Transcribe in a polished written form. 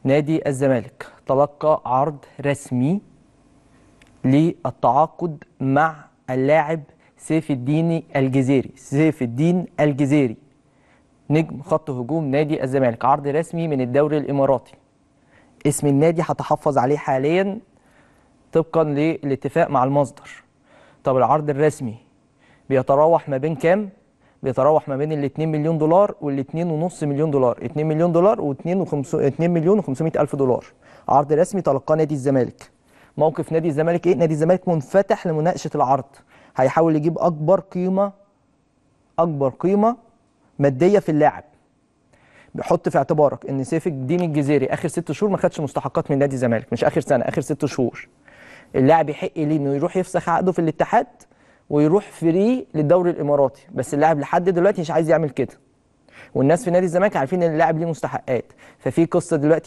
نادي الزمالك تلقى عرض رسمي للتعاقد مع اللاعب سيف الدين الجزيري. سيف الدين الجزيري نجم خط هجوم نادي الزمالك، عرض رسمي من الدوري الإماراتي. اسم النادي هتحفظ عليه حاليا طبقا للاتفاق مع المصدر. طب العرض الرسمي بيتراوح ما بين كام؟ بيتراوح ما بين ال 2 مليون دولار وال 2.5 مليون دولار، 2 مليون دولار و 2 مليون و500 ألف دولار. عرض رسمي تلقاه نادي الزمالك. موقف نادي الزمالك ايه؟ نادي الزمالك منفتح لمناقشة العرض، هيحاول يجيب أكبر قيمة مادية في اللاعب. بيحط في اعتبارك ان سيف الدين الجزيري اخر 6 شهور ما خدش مستحقات من نادي الزمالك، مش اخر سنة، اخر 6 شهور. اللاعب يحق ليه انه يروح يفسخ عقده في الاتحاد ويروح فري للدوري الاماراتي، بس اللاعب لحد دلوقتي مش عايز يعمل كده. والناس في نادي الزمالك عارفين ان اللاعب ليه مستحقات، ففي قصه دلوقتي